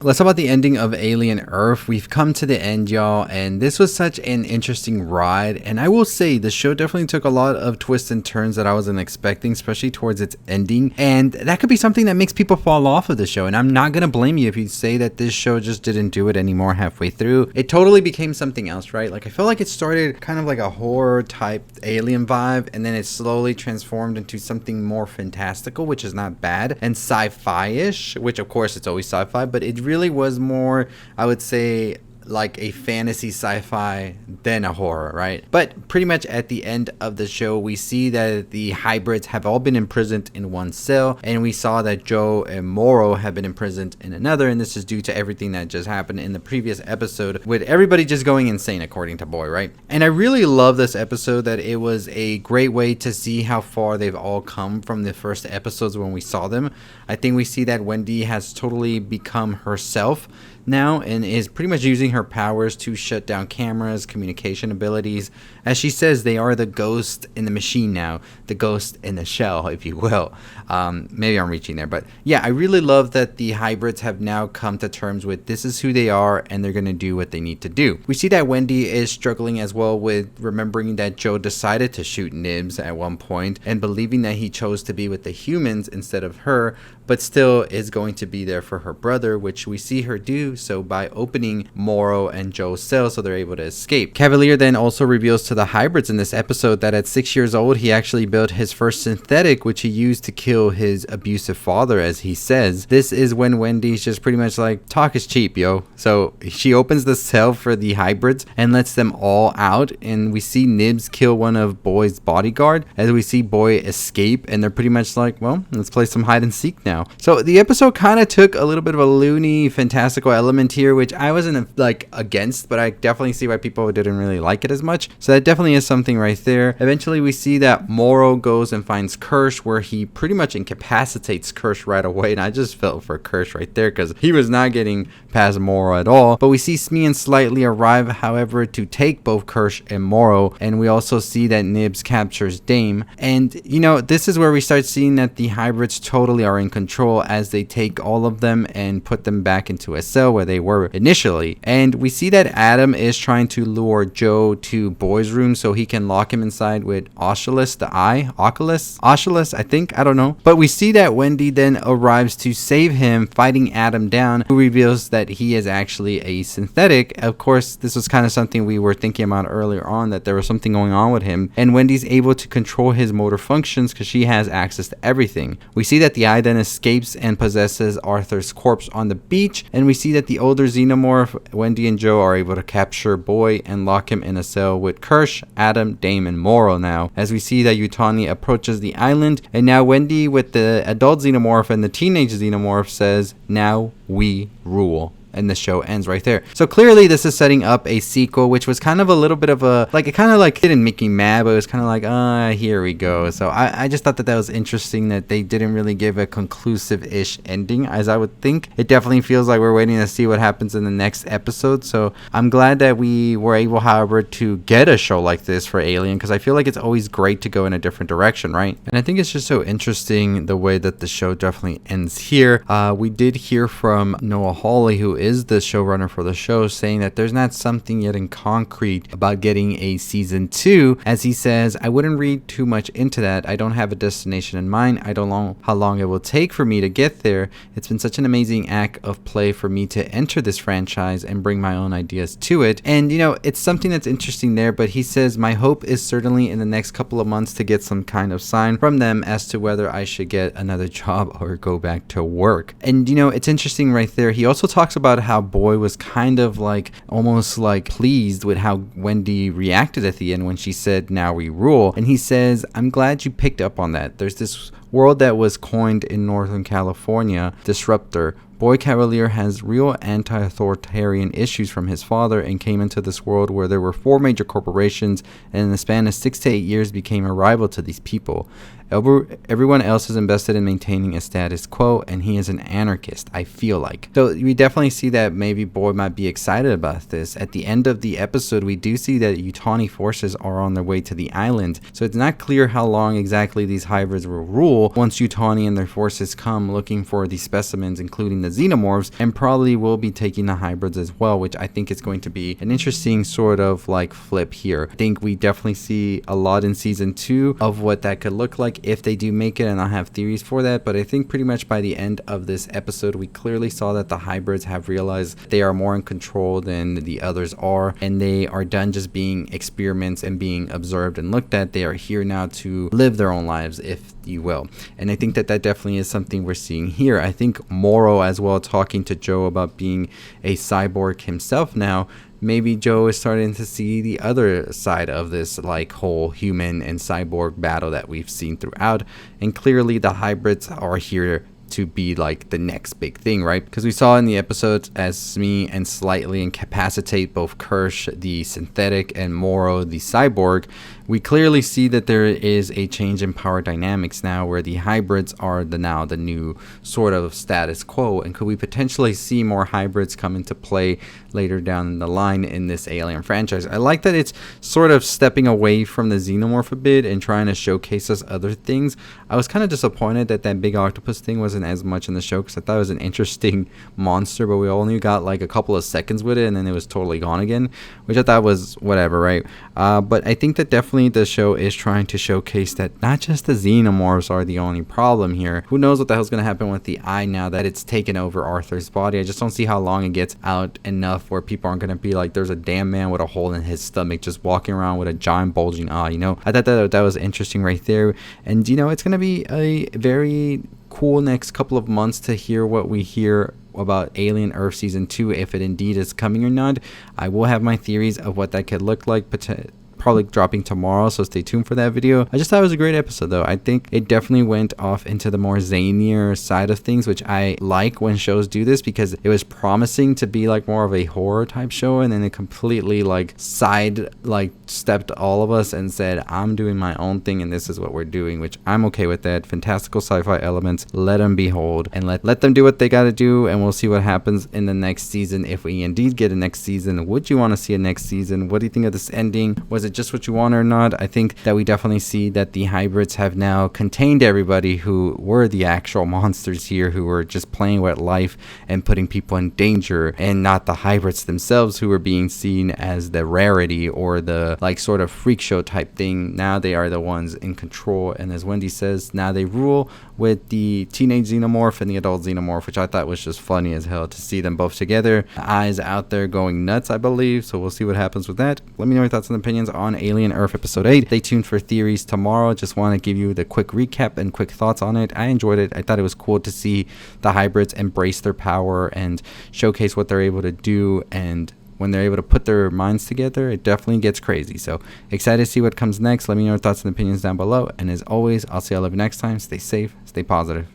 Let's talk about the ending of Alien Earth. We've come to the end, y'all, and this was such an interesting ride. And I will say the show definitely took a lot of twists and turns that I wasn't expecting, especially towards its ending. And that could be something that makes people fall off of the show. And I'm not going to blame you if you say that this show just didn't do it anymore halfway through. It totally became something else, right? Like, I feel like it started kind of like a horror type alien vibe, and then it slowly transformed into something more fantastical, which is not bad, and sci-fi-ish, which of course it's always sci-fi, but it really was more, I would say, like a fantasy sci-fi than a horror, right? But pretty much at the end of the show, we see that the hybrids have all been imprisoned in one cell, and we saw that Joe and Morrow have been imprisoned in another, and this is due to everything that just happened in the previous episode with everybody just going insane, according to Boy, right? And I really love this episode, that it was a great way to see how far they've all come from the first episodes when we saw them. I think we see that Wendy has totally become herself now and is pretty much using her powers to shut down cameras, communication abilities. As she says, they are the ghost in the machine now, the ghost in the shell, if you will. Maybe I'm reaching there, but yeah, I really love that the hybrids have now come to terms with this is who they are, and they're going to do what they need to do. We see that Wendy is struggling as well with remembering that Joe decided to shoot Nibs at one point and believing that he chose to be with the humans instead of her, but still is going to be there for her brother, which we see her do so by opening Morrow and Joe's cell so they're able to escape. Cavalier then also reveals to the hybrids in this episode that at 6 years old, he actually built his first synthetic, which he used to kill his abusive father, as he says. This is when Wendy's just pretty much like, talk is cheap, yo. So she opens the cell for the hybrids and lets them all out, and we see Nibs kill one of Boy's bodyguard as we see Boy escape, and they're pretty much like, well, let's play some hide and seek now. So the episode kind of took a little bit of a loony, fantastical element here, which I wasn't like against, but I definitely see why people didn't really like it as much. So that definitely is something right there. Eventually we see that Morrow goes and finds Kirsch, where he pretty much incapacitates Kirsch right away, and I just felt for Kirsch right there because he was not getting past Morrow at all. But we see Smee and Slightly arrive, however, to take both Kirsch and Morrow, and we also see that Nibs captures Dame. And you know, this is where we start seeing that the hybrids totally are in control as they take all of them and put them back into a cell where they were initially. And we see that Adam is trying to lure Joe to Boy's room so he can lock him inside with Oculus, I think, I don't know. But we see that Wendy then arrives to save him, fighting Adam down, who reveals that he is actually a synthetic. Of course, this was kind of something we were thinking about earlier on, that there was something going on with him, and Wendy's able to control his motor functions because she has access to everything. We see that the eye then escapes and possesses Arthur's corpse on the beach, and we see that the older xenomorph, Wendy and Joe, are able to capture Boy and lock him in a cell with Kirsch, Adam, Dame, and Morrow now, as we see that Yutani approaches the island, and now Wendy with the adult xenomorph and the teenage xenomorph says, "Now we rule." And the show ends right there. So clearly this is setting up a sequel, which was kind of a little bit of a, like, it kind of like didn't make me mad, but it was kind of like, here we go. So I just thought that that was interesting that they didn't really give a conclusive-ish ending, as I would think. It definitely feels like we're waiting to see what happens in the next episode. So I'm glad that we were able, however, to get a show like this for Alien, because I feel like it's always great to go in a different direction, right? And I think it's just so interesting the way that the show definitely ends here. We did hear from Noah Hawley, who is the showrunner for the show, saying that there's not something yet in concrete about getting a season 2. As he says, I wouldn't read too much into that. I don't have a destination in mind. I don't know how long it will take for me to get there. It's been such an amazing act of play for me to enter this franchise and bring my own ideas to it. And you know, it's something that's interesting there, but he says, my hope is certainly in the next couple of months to get some kind of sign from them as to whether I should get another job or go back to work. And you know, it's interesting right there. He also talks about how Boy was kind of like almost like pleased with how Wendy reacted at the end when she said, "Now we rule." And he says, I'm glad you picked up on that. There's this world that was coined in Northern California, Disruptor. Boy Cavalier has real anti-authoritarian issues from his father and came into this world where there were 4 major corporations, and in the span of 6 to 8 years became a rival to these people. Everyone else is invested in maintaining a status quo, and he is an anarchist, I feel like. So we definitely see that maybe Boy might be excited about this. At the end of the episode, we do see that Yutani forces are on their way to the island, so it's not clear how long exactly these hybrids will rule once Yutani and their forces come looking for the specimens, including the xenomorphs, and probably will be taking the hybrids as well, which I think is going to be an interesting sort of like flip here. I think we definitely see a lot in season 2 of what that could look like if they do make it, and I have theories for that. But I think pretty much by the end of this episode, we clearly saw that the hybrids have realized they are more in control than the others are, and they are done just being experiments and being observed and looked at. They are here now to live their own lives, if you will. And I think that that definitely is something we're seeing here. I think Morrow as well, talking to Joe about being a cyborg himself now, maybe Joe is starting to see the other side of this like whole human and cyborg battle that we've seen throughout, and clearly the hybrids are here to be like the next big thing, right? Because we saw in the episodes as Smee and slightly incapacitate both Kirsch, the synthetic, and Morrow, the cyborg, we clearly see that there is a change in power dynamics now, where the hybrids are now the new sort of status quo. And could we potentially see more hybrids come into play later down the line in this Alien franchise? I like that it's sort of stepping away from the xenomorph a bit and trying to showcase us other things. I was kind of disappointed that that big octopus thing wasn't as much in the show, because I thought it was an interesting monster, but we only got like a couple of seconds with it and then it was totally gone again, which I thought was whatever, right? But I think that definitely the show is trying to showcase that not just the xenomorphs are the only problem here. Who knows what the hell's going to happen with the eye now that it's taken over Arthur's body. I just don't see how long it gets out enough where people aren't going to be like, there's a damn man with a hole in his stomach just walking around with a giant bulging eye, you know? I thought that was interesting right there. And, you know, it's going to be a very cool next couple of months to hear what we hear about Alien Earth Season 2, if it indeed is coming or not. I will have my theories of what that could look like, probably dropping tomorrow, so stay tuned for that video. I just thought it was a great episode though. I think it definitely went off into the more zanier side of things, which I like when shows do this, because it was promising to be like more of a horror type show, and then it completely like stepped all of us and said, I'm doing my own thing and this is what we're doing, which I'm okay with that. Fantastical sci-fi elements, let them behold, and let them do what they gotta do, and we'll see what happens in the next season, if we indeed get a next season. Would you want to see a next season? What do you think of this ending? Was it just what you want or not? I think that we definitely see that the hybrids have now contained everybody who were the actual monsters here, who were just playing with life and putting people in danger, and not the hybrids themselves who were being seen as the rarity or the like sort of freak show type thing. Now they are the ones in control, and as Wendy says, now they rule, with the teenage xenomorph and the adult xenomorph, which I thought was just funny as hell to see them both together. The eyes out there going nuts, I believe, so we'll see what happens with that. Let me know your thoughts and opinions on Alien Earth Episode 8. Stay tuned for theories tomorrow. Just want to give you the quick recap and quick thoughts on it. I enjoyed it. I thought it was cool to see the hybrids embrace their power and showcase what they're able to do, and when they're able to put their minds together, it definitely gets crazy. So excited to see what comes next. Let me know your thoughts and opinions down below, and as always, I'll see y'all next time. Stay safe, stay positive.